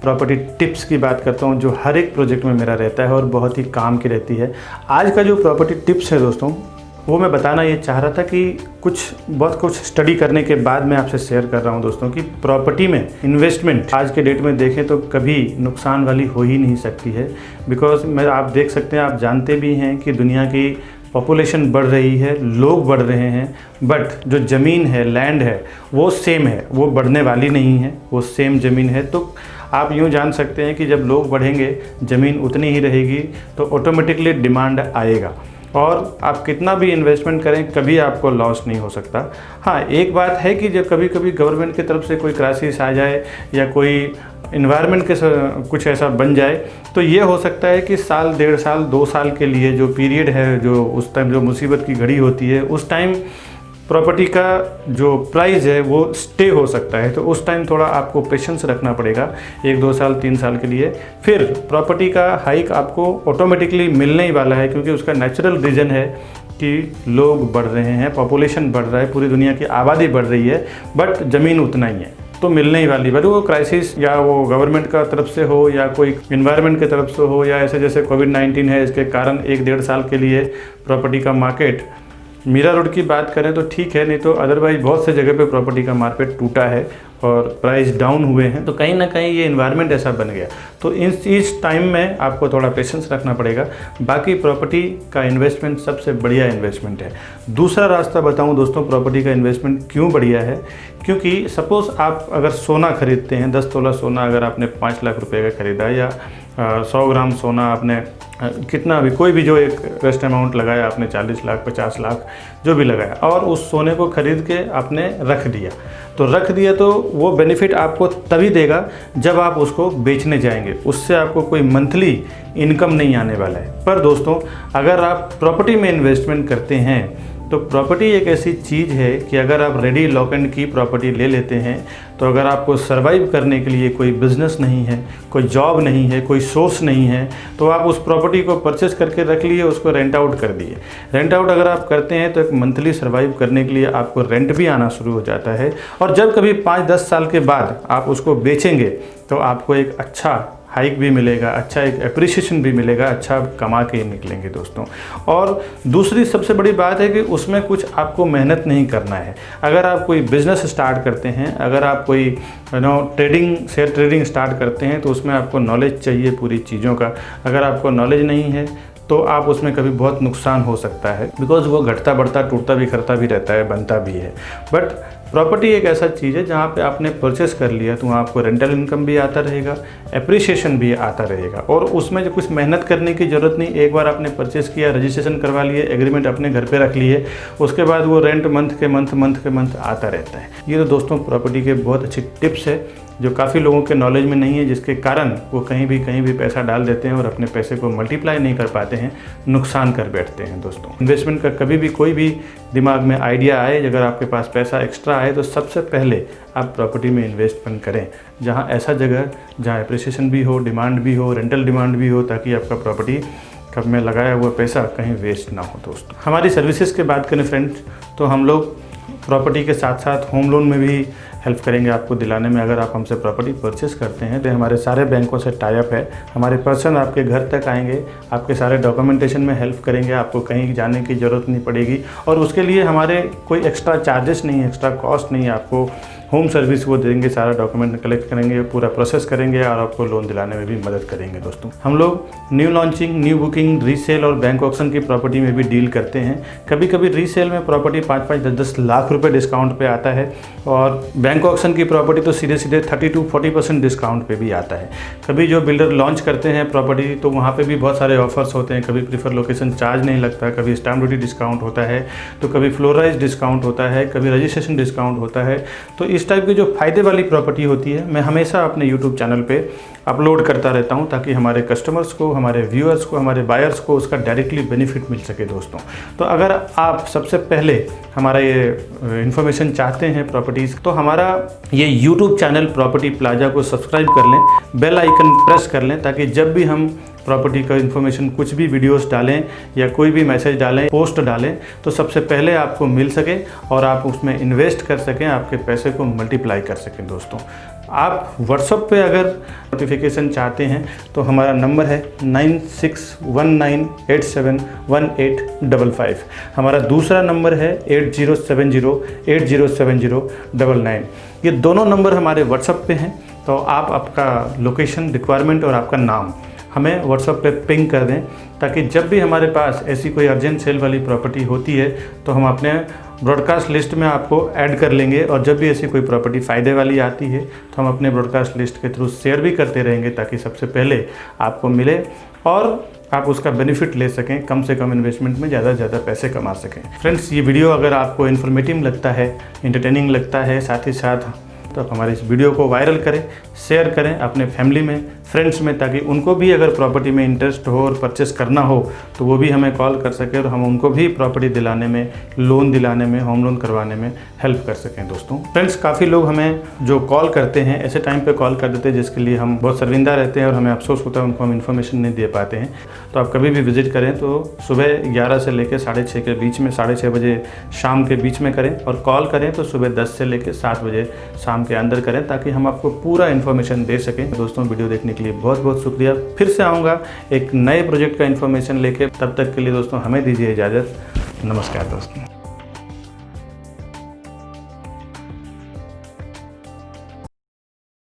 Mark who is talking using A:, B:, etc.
A: Property tips की बात करता हूँ जो हर एक प्रोजेक्ट में मेरा रहता है और बहुत ही काम की रहती है। आज का जो प्रॉपर्टी टिप्स है दोस्तों, वो मैं बताना ये चाह रहा था कि बहुत कुछ स्टडी करने के बाद मैं आपसे शेयर कर रहा हूँ दोस्तों कि प्रॉपर्टी में इन्वेस्टमेंट आज के डेट में देखें तो कभी नुकसान वाली हो ही नहीं सकती है। बिकॉज आप देख सकते हैं, आप जानते भी हैं कि दुनिया की पॉपुलेशन बढ़ रही है, लोग बढ़ रहे हैं, बट जो ज़मीन है, लैंड है, वो सेम है, वो बढ़ने वाली नहीं है, वो सेम ज़मीन है। तो आप यूँ जान सकते हैं कि जब लोग बढ़ेंगे, ज़मीन उतनी ही रहेगी, तो ऑटोमेटिकली डिमांड आएगा और आप कितना भी इन्वेस्टमेंट करें कभी आपको लॉस नहीं हो सकता। हाँ, एक बात है कि जब कभी कभी गवर्नमेंट की तरफ से कोई क्राइसिस आ जाए या कोई इन्वायरमेंट के कुछ ऐसा बन जाए तो ये हो सकता है कि साल, 1.5 साल, 2 साल के लिए जो पीरियड है, जो उस टाइम जो मुसीबत की घड़ी होती है, उस टाइम प्रॉपर्टी का जो प्राइस है वो स्टे हो सकता है। तो उस टाइम थोड़ा आपको पेशेंस रखना पड़ेगा 1, 2 साल, 3 साल के लिए। फिर प्रॉपर्टी का हाइक आपको ऑटोमेटिकली मिलने ही वाला है, क्योंकि उसका नेचुरल रीज़न है कि लोग बढ़ रहे हैं, पॉपुलेशन बढ़ रहा है, पूरी दुनिया की आबादी बढ़ रही है, बट ज़मीन उतना ही है, तो मिलने ही वाली। भले वो क्राइसिस या वो गवर्नमेंट का तरफ से हो या कोई इन्वायरमेंट की तरफ से हो या ऐसे जैसे कोविड-19 है, इसके कारण 1-1.5 साल के लिए प्रॉपर्टी का मार्केट, मीरा रोड की बात करें तो ठीक है, नहीं तो अदरवाइज बहुत से जगह पे प्रॉपर्टी का मार्केट टूटा है और प्राइस डाउन हुए हैं। तो कहीं ना कहीं ये इन्वायरमेंट ऐसा बन गया, तो इस टाइम में आपको थोड़ा पेशेंस रखना पड़ेगा। बाकी प्रॉपर्टी का इन्वेस्टमेंट सबसे बढ़िया इन्वेस्टमेंट है। दूसरा रास्ता बताऊं दोस्तों, प्रॉपर्टी का इन्वेस्टमेंट क्यों बढ़िया है, क्योंकि सपोज़ आप अगर सोना खरीदते हैं, 10 तोला सोना अगर आपने 5 लाख रुपए का खरीदा, या 100 ग्राम सोना आपने कितना भी, कोई भी जो एक रेस्ट अमाउंट लगाया आपने, 40 लाख, 50 लाख जो भी लगाया, और उस सोने को खरीद के आपने रख दिया, तो वो बेनिफिट आपको तभी देगा जब आप उसको बेचने जाएंगे। उससे आपको कोई मंथली इनकम नहीं आने वाला है। पर दोस्तों, अगर आप प्रॉपर्टी में इन्वेस्टमेंट करते हैं तो प्रॉपर्टी एक ऐसी चीज़ है कि अगर आप रेडी लॉक एंड की प्रॉपर्टी ले लेते हैं, तो अगर आपको सर्वाइव करने के लिए कोई बिज़नेस नहीं है, कोई जॉब नहीं है, कोई सोर्स नहीं है, तो आप उस प्रॉपर्टी को परचेस करके रख लिए, उसको रेंट आउट कर दिए। रेंट आउट अगर आप करते हैं तो एक मंथली सर्वाइव करने के लिए आपको रेंट भी आना शुरू हो जाता है, और जब कभी 5-10 साल के बाद आप उसको बेचेंगे तो आपको एक अच्छा हाइक भी मिलेगा, अच्छा एक एप्रिसिएशन भी मिलेगा, अच्छा कमा के निकलेंगे दोस्तों। और दूसरी सबसे बड़ी बात है कि उसमें कुछ आपको मेहनत नहीं करना है। अगर आप कोई बिज़नेस स्टार्ट करते हैं, अगर आप कोई शेयर ट्रेडिंग स्टार्ट करते हैं, तो उसमें आपको नॉलेज चाहिए पूरी चीज़ों का। अगर आपको नॉलेज नहीं है तो आप उसमें कभी बहुत नुकसान हो सकता है, बिकॉज वो घटता बढ़ता, टूटता भी, करता भी रहता है, बनता भी है। बट प्रॉपर्टी एक ऐसा चीज़ है जहाँ पे आपने परचेस कर लिया तो वहाँ आपको रेंटल इनकम भी आता रहेगा, एप्रिसिएशन भी आता रहेगा, और उसमें जो कुछ मेहनत करने की ज़रूरत नहीं। एक बार आपने परचेस किया, रजिस्ट्रेशन करवा लिए, एग्रीमेंट अपने घर पे रख लिए, उसके बाद वो रेंट मंथ के मंथ आता रहता है। ये तो दोस्तों प्रॉपर्टी के बहुत अच्छी टिप्स है जो काफ़ी लोगों के नॉलेज में नहीं है, जिसके कारण वो कहीं भी पैसा डाल देते हैं और अपने पैसे को मल्टीप्लाई नहीं कर पाते हैं, नुकसान कर बैठते हैं दोस्तों। इन्वेस्टमेंट का कभी भी कोई भी दिमाग में आइडिया आए, अगर आपके पास पैसा एक्स्ट्रा आए, तो सबसे पहले आप प्रॉपर्टी में इन्वेस्टमेंट करें, जहाँ ऐसा जगह जहाँ एप्रिसिएशन भी हो, डिमांड भी हो, रेंटल डिमांड भी हो, ताकि आपका प्रॉपर्टी कब में लगाया हुआ पैसा कहीं वेस्ट ना हो दोस्तों। हमारी सर्विसेज की बात करें फ्रेंड्स, तो हम लोग प्रॉपर्टी के साथ साथ होम लोन में भी हेल्प करेंगे आपको दिलाने में। अगर आप हमसे प्रॉपर्टी परचेस करते हैं तो हमारे सारे बैंकों से टाई अप है, हमारे पर्सन आपके घर तक आएंगे, आपके सारे डॉक्यूमेंटेशन में हेल्प करेंगे, आपको कहीं जाने की ज़रूरत नहीं पड़ेगी, और उसके लिए हमारे कोई एक्स्ट्रा चार्जेस नहीं है, एक्स्ट्रा कॉस्ट नहीं है। आपको होम सर्विस वो देंगे, सारा डॉक्यूमेंट कलेक्ट करेंगे, पूरा प्रोसेस करेंगे और आपको लोन दिलाने में भी मदद करेंगे दोस्तों। हम लोग new launching, new booking, resale और बैंक ऑक्शन की प्रॉपर्टी में भी डील करते हैं। कभी कभी रीसेल में प्रॉपर्टी 5-5, 10-10 लाख रुपए डिस्काउंट पे आता है, और बैंक ऑक्शन की प्रॉपर्टी तो सीधे 30-40% डिस्काउंट पे भी आता है। कभी जो बिल्डर लॉन्च करते हैं प्रॉपर्टी, तो वहाँ पे भी बहुत सारे ऑफर्स होते हैं। कभी प्रीफर लोकेशन चार्ज नहीं लगता, कभी स्टैम्प ड्यूटी डिस्काउंट होता है, तो कभी फ्लोराइज डिस्काउंट होता है, कभी रजिस्ट्रेशन डिस्काउंट होता है। तो इस टाइप की जो फ़ायदे वाली प्रॉपर्टी होती है, मैं हमेशा अपने यूट्यूब चैनल पे अपलोड करता रहता हूं, ताकि हमारे कस्टमर्स को, हमारे व्यूअर्स को, हमारे बायर्स को उसका डायरेक्टली बेनिफिट मिल सके दोस्तों। तो अगर आप सबसे पहले हमारा ये इन्फॉर्मेशन चाहते हैं प्रॉपर्टीज़, तो हमारा ये यूट्यूब चैनल प्रॉपर्टी प्लाजा को सब्सक्राइब कर लें, बेल आइकन प्रेस कर लें, ताकि जब भी हम प्रॉपर्टी का इन्फॉर्मेशन, कुछ भी वीडियोस डालें या कोई भी मैसेज डालें, पोस्ट डालें, तो सबसे पहले आपको मिल सके और आप उसमें इन्वेस्ट कर सकें, आपके पैसे को मल्टीप्लाई कर सकें दोस्तों। आप व्हाट्सएप पे अगर नोटिफिकेशन चाहते हैं तो हमारा नंबर है 9619871855। हमारा दूसरा नंबर है 8070807099। ये दोनों नंबर हमारे व्हाट्सएप पे हैं। तो आप आपका लोकेशन, रिक्वायरमेंट और आपका नाम हमें व्हाट्सएप पे पिंग कर दें, ताकि जब भी हमारे पास ऐसी कोई अर्जेंट सेल वाली प्रॉपर्टी होती है तो हम अपने ब्रॉडकास्ट लिस्ट में आपको ऐड कर लेंगे। और जब भी ऐसी कोई प्रॉपर्टी फ़ायदे वाली आती है तो हम अपने ब्रॉडकास्ट लिस्ट के थ्रू शेयर भी करते रहेंगे, ताकि सबसे पहले आपको मिले और आप उसका बेनिफिट ले सकें, कम से कम इन्वेस्टमेंट में ज़्यादा से ज़्यादा पैसे कमा सकें। फ्रेंड्स, ये वीडियो अगर आपको इन्फॉर्मेटिव लगता है, इंटरटेनिंग लगता है, साथ ही साथ तो आप हमारे इस वीडियो को वायरल करें, शेयर करें अपने फैमिली में, फ्रेंड्स में, ताकि उनको भी अगर प्रॉपर्टी में इंटरेस्ट हो और परचेस करना हो तो वो भी हमें कॉल कर सके और हम उनको भी प्रॉपर्टी दिलाने में, लोन दिलाने में, होम लोन करवाने में हेल्प कर सकें। दोस्तों फ्रेंड्स, काफ़ी लोग हमें जो कॉल करते हैं ऐसे टाइम पे कॉल कर देते हैं जिसके लिए हम बहुत शर्मिंदा रहते हैं और हमें अफसोस होता है, उनको हम इन्फॉर्मेशन नहीं दे पाते हैं। तो आप कभी भी विजिट करें तो सुबह 11 से लेकर 6:30 के बीच में, 6:30 बजे शाम के बीच में करें, और कॉल करें तो सुबह 10 से लेकर 7 बजे शाम के अंदर करें, ताकि हम आपको पूरा इन्फॉर्मेशन दे सकें। दोस्तों, वीडियो देखने के लिए बहुत बहुत शुक्रिया। फिर से आऊँगा एक नए प्रोजेक्ट का इन्फॉर्मेशन लेके, तब तक के लिए दोस्तों हमें दीजिए इजाज़त। नमस्कार दोस्तों।